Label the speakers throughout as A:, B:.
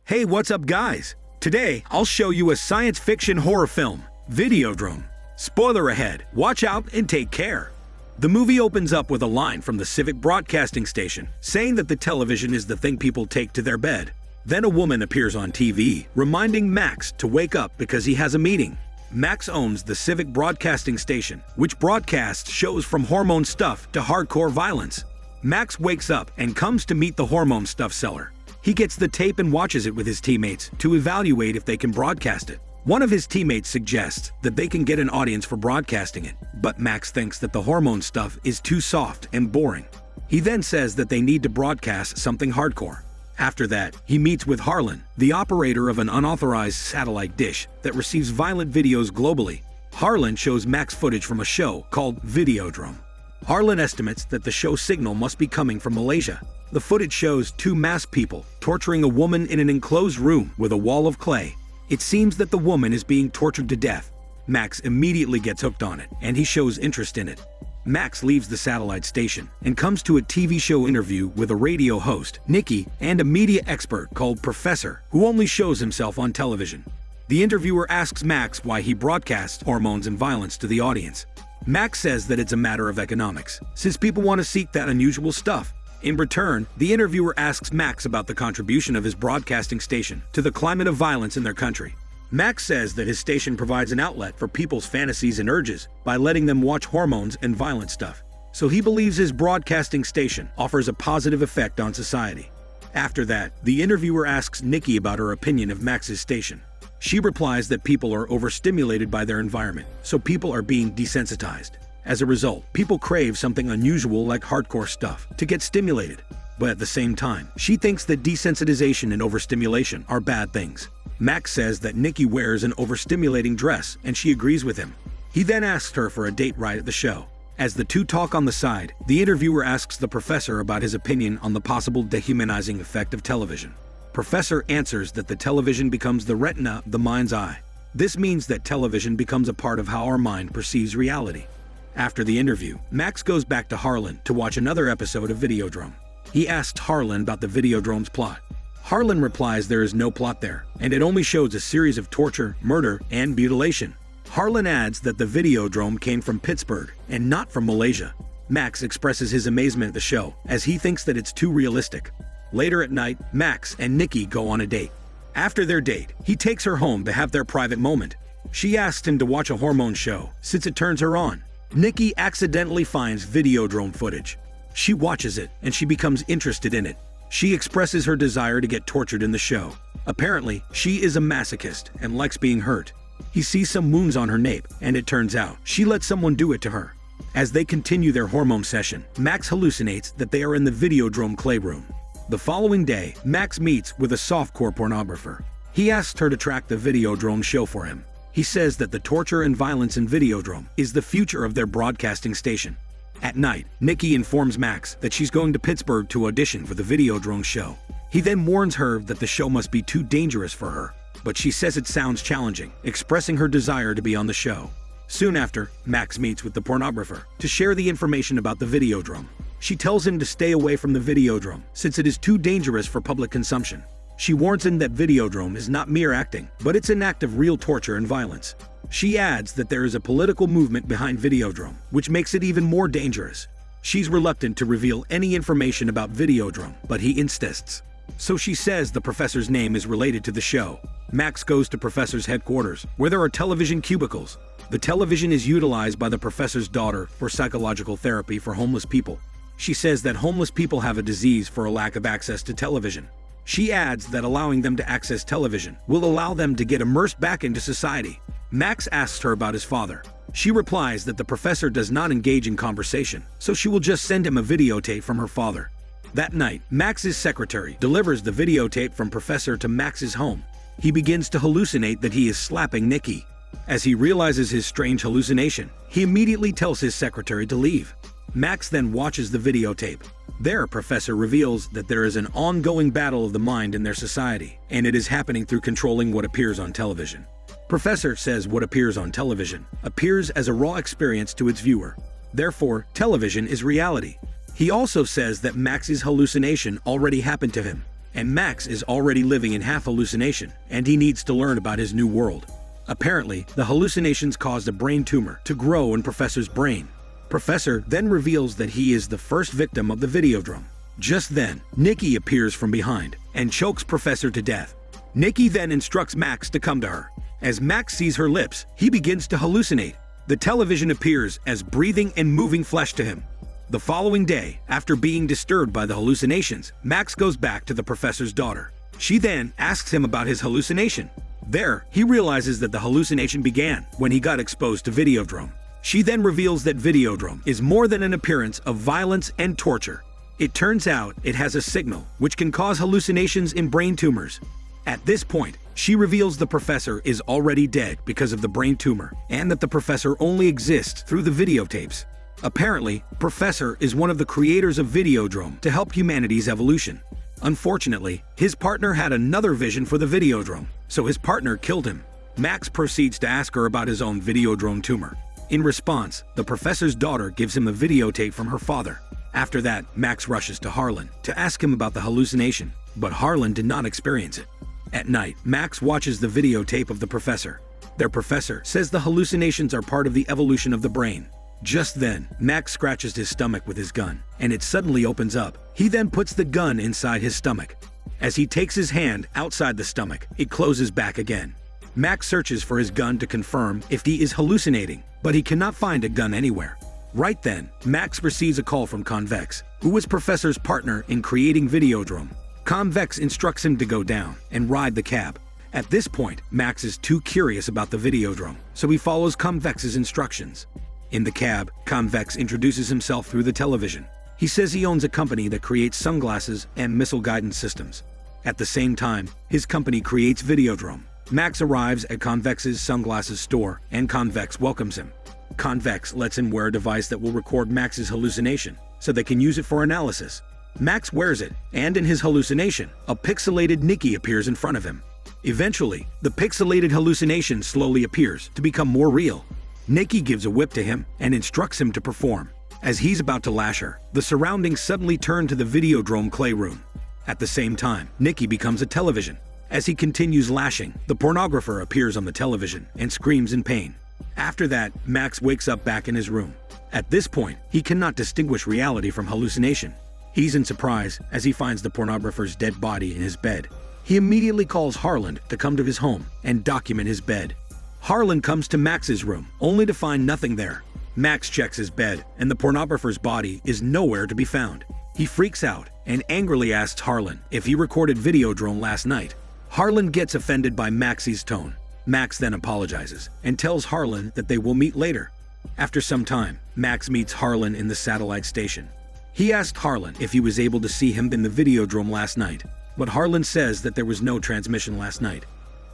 A: Hey, what's up guys? Today, I'll show you a science fiction horror film, Videodrome. Spoiler ahead, watch out and take care. The movie opens up with a line from the civic broadcasting station saying that the television is the thing people take to their bed. Then a woman appears on TV, reminding Max to wake up because he has a meeting. Max owns the civic broadcasting station, which broadcasts shows from hormone stuff to hardcore violence. Max wakes up and comes to meet the hormone stuff seller. He gets the tape and watches it with his teammates to evaluate if they can broadcast it. One of his teammates suggests that they can get an audience for broadcasting it, but Max thinks that the hormone stuff is too soft and boring. He then says that they need to broadcast something hardcore. After that, he meets with Harlan, the operator of an unauthorized satellite dish that receives violent videos globally. Harlan shows Max footage from a show called Videodrome. Harlan estimates that the show signal must be coming from Malaysia. The footage shows two masked people torturing a woman in an enclosed room with a wall of clay. It seems that the woman is being tortured to death. Max immediately gets hooked on it, and he shows interest in it. Max leaves the satellite station and comes to a TV show interview with a radio host, Nikki, and a media expert called Professor, who only shows himself on television. The interviewer asks Max why he broadcasts hormones and violence to the audience. Max says that it's a matter of economics, since people want to seek that unusual stuff. In return, the interviewer asks Max about the contribution of his broadcasting station to the climate of violence in their country. Max says that his station provides an outlet for people's fantasies and urges by letting them watch hormones and violent stuff. So he believes his broadcasting station offers a positive effect on society. After that, the interviewer asks Nikki about her opinion of Max's station. She replies that people are overstimulated by their environment, so people are being desensitized. As a result, people crave something unusual like hardcore stuff to get stimulated. But at the same time, she thinks that desensitization and overstimulation are bad things. Max says that Nikki wears an overstimulating dress and she agrees with him. He then asks her for a date right at the show. As the two talk on the side, the interviewer asks the professor about his opinion on the possible dehumanizing effect of television. Professor answers that the television becomes the retina of the mind's eye. This means that television becomes a part of how our mind perceives reality. After the interview, Max goes back to Harlan to watch another episode of Videodrome. He asks Harlan about the Videodrome's plot. Harlan replies there is no plot there, and it only shows a series of torture, murder, and mutilation. Harlan adds that the Videodrome came from Pittsburgh and not from Malaysia. Max expresses his amazement at the show, as he thinks that it's too realistic. Later at night, Max and Nikki go on a date. After their date, he takes her home to have their private moment. She asks him to watch a hormone show, since it turns her on. Nikki accidentally finds Videodrome footage. She watches it, and she becomes interested in it. She expresses her desire to get tortured in the show. Apparently, she is a masochist and likes being hurt. He sees some wounds on her nape, and it turns out she let someone do it to her. As they continue their hormone session, Max hallucinates that they are in the Videodrome clayroom. The following day, Max meets with a softcore pornographer. He asks her to track the Videodrome show for him. He says that the torture and violence in Videodrome is the future of their broadcasting station. At night, Nikki informs Max that she's going to Pittsburgh to audition for the Videodrome show. He then warns her that the show must be too dangerous for her, but she says it sounds challenging, expressing her desire to be on the show. Soon after, Max meets with the pornographer to share the information about the Videodrome. She tells him to stay away from the Videodrome since it is too dangerous for public consumption. She warns him that Videodrome is not mere acting, but it's an act of real torture and violence. She adds that there is a political movement behind Videodrome, which makes it even more dangerous. She's reluctant to reveal any information about Videodrome, but he insists. So she says the professor's name is related to the show. Max goes to Professor's headquarters, where there are television cubicles. The television is utilized by the professor's daughter for psychological therapy for homeless people. She says that homeless people have a disease for a lack of access to television. She adds that allowing them to access television will allow them to get immersed back into society. Max asks her about his father. She replies that the professor does not engage in conversation, so she will just send him a videotape from her father. That night, Max's secretary delivers the videotape from Professor to Max's home. He begins to hallucinate that he is slapping Nikki. As he realizes his strange hallucination, he immediately tells his secretary to leave. Max then watches the videotape. There, Professor reveals that there is an ongoing battle of the mind in their society, and it is happening through controlling what appears on television. Professor says what appears on television appears as a raw experience to its viewer. Therefore, television is reality. He also says that Max's hallucination already happened to him, and Max is already living in half hallucination, and he needs to learn about his new world. Apparently, the hallucinations caused a brain tumor to grow in Professor's brain. Professor then reveals that he is the first victim of the Videodrome. Just then, Nikki appears from behind and chokes Professor to death. Nikki then instructs Max to come to her. As Max sees her lips, he begins to hallucinate. The television appears as breathing and moving flesh to him. The following day, after being disturbed by the hallucinations, Max goes back to the professor's daughter. She then asks him about his hallucination. There, he realizes that the hallucination began when he got exposed to Videodrome. She then reveals that Videodrome is more than an appearance of violence and torture. It turns out it has a signal which can cause hallucinations in brain tumors. At this point, she reveals the professor is already dead because of the brain tumor, and that the professor only exists through the videotapes. Apparently, Professor is one of the creators of Videodrome to help humanity's evolution. Unfortunately, his partner had another vision for the Videodrome, so his partner killed him. Max proceeds to ask her about his own Videodrome tumor. In response, the professor's daughter gives him a videotape from her father. After that, Max rushes to Harlan to ask him about the hallucination, but Harlan did not experience it. At night, Max watches the videotape of the professor. Their professor says the hallucinations are part of the evolution of the brain. Just then, Max scratches his stomach with his gun, and it suddenly opens up. He then puts the gun inside his stomach. As he takes his hand outside the stomach, it closes back again. Max searches for his gun to confirm if he is hallucinating, but he cannot find a gun anywhere. Right then, Max receives a call from Convex, who was Professor's partner in creating Videodrome. Convex instructs him to go down and ride the cab. At this point, Max is too curious about the Videodrome, so he follows Convex's instructions. In the cab, Convex introduces himself through the television. He says he owns a company that creates sunglasses and missile guidance systems. At the same time, his company creates Videodrome. Max arrives at Convex's sunglasses store, and Convex welcomes him. Convex lets him wear a device that will record Max's hallucination, so they can use it for analysis. Max wears it, and in his hallucination, a pixelated Nikki appears in front of him. Eventually, the pixelated hallucination slowly appears to become more real. Nikki gives a whip to him and instructs him to perform. As he's about to lash her, the surroundings suddenly turn to the Videodrome clay room. At the same time, Nikki becomes a television. As he continues lashing, the pornographer appears on the television and screams in pain. After that, Max wakes up back in his room. At this point, he cannot distinguish reality from hallucination. He's in surprise as he finds the pornographer's dead body in his bed. He immediately calls Harlan to come to his home and document his bed. Harlan comes to Max's room, only to find nothing there. Max checks his bed, and the pornographer's body is nowhere to be found. He freaks out and angrily asks Harlan if he recorded Videodrome last night. Harlan gets offended by Max's tone. Max then apologizes and tells Harlan that they will meet later. After some time, Max meets Harlan in the satellite station. He asked Harlan if he was able to see him in the Videodrome last night, but Harlan says that there was no transmission last night.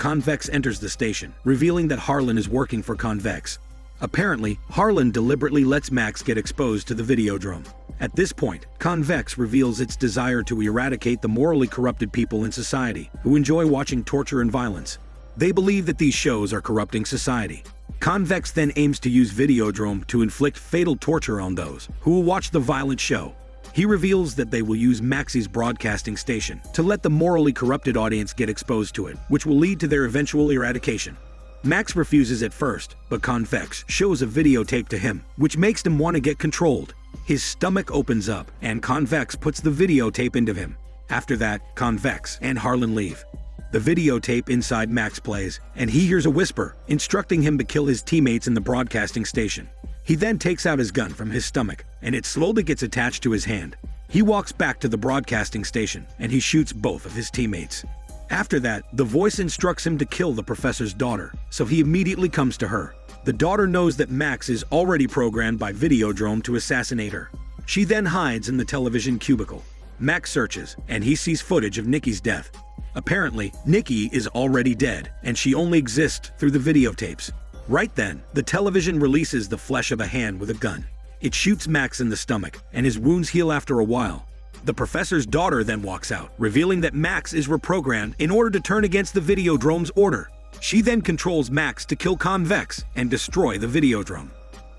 A: Convex enters the station, revealing that Harlan is working for Convex. Apparently, Harlan deliberately lets Max get exposed to the Videodrome. At this point, Convex reveals its desire to eradicate the morally corrupted people in society who enjoy watching torture and violence. They believe that these shows are corrupting society. Convex then aims to use Videodrome to inflict fatal torture on those who will watch the violent show. He reveals that they will use Max's broadcasting station to let the morally corrupted audience get exposed to it, which will lead to their eventual eradication. Max refuses at first, but Convex shows a videotape to him, which makes him want to get controlled. His stomach opens up, and Convex puts the videotape into him. After that, Convex and Harlan leave. The videotape inside Max plays, and he hears a whisper, instructing him to kill his teammates in the broadcasting station. He then takes out his gun from his stomach, and it slowly gets attached to his hand. He walks back to the broadcasting station, and he shoots both of his teammates. After that, the voice instructs him to kill the professor's daughter, so he immediately comes to her. The daughter knows that Max is already programmed by Videodrome to assassinate her. She then hides in the television cubicle. Max searches, and he sees footage of Nikki's death. Apparently, Nikki is already dead, and she only exists through the videotapes. Right then, the television releases the flesh of a hand with a gun. It shoots Max in the stomach, and his wounds heal after a while. The professor's daughter then walks out, revealing that Max is reprogrammed in order to turn against the Videodrome's order. She then controls Max to kill Convex and destroy the Videodrome.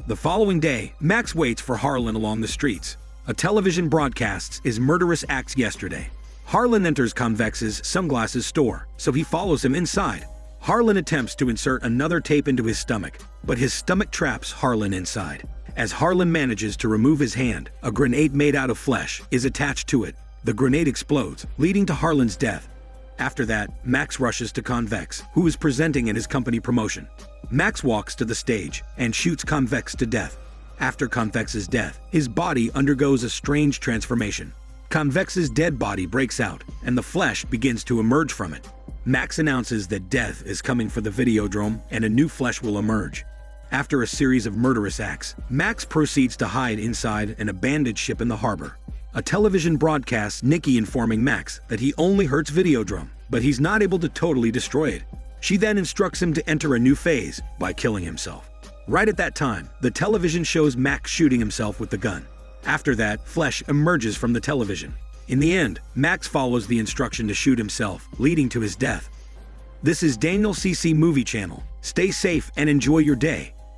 A: The following day, Max waits for Harlan along the streets. A television broadcasts his murderous acts yesterday. Harlan enters Convex's sunglasses store, so he follows him inside. Harlan attempts to insert another tape into his stomach, but his stomach traps Harlan inside. As Harlan manages to remove his hand, a grenade made out of flesh is attached to it. The grenade explodes, leading to Harlan's death. After that, Max rushes to Convex, who is presenting at his company promotion. Max walks to the stage and shoots Convex to death. After Convex's death, his body undergoes a strange transformation. Convex's dead body breaks out, and the flesh begins to emerge from it. Max announces that death is coming for the Videodrome and a new flesh will emerge. After a series of murderous acts, Max proceeds to hide inside an abandoned ship in the harbor. A television broadcasts Nikki informing Max that he only hurts Videodrome, but he's not able to totally destroy it. She then instructs him to enter a new phase by killing himself. Right at that time, the television shows Max shooting himself with the gun. After that, flesh emerges from the television. In the end, Max follows the instruction to shoot himself, leading to his death. This is Daniel CC Movie Channel. Stay safe and enjoy your day.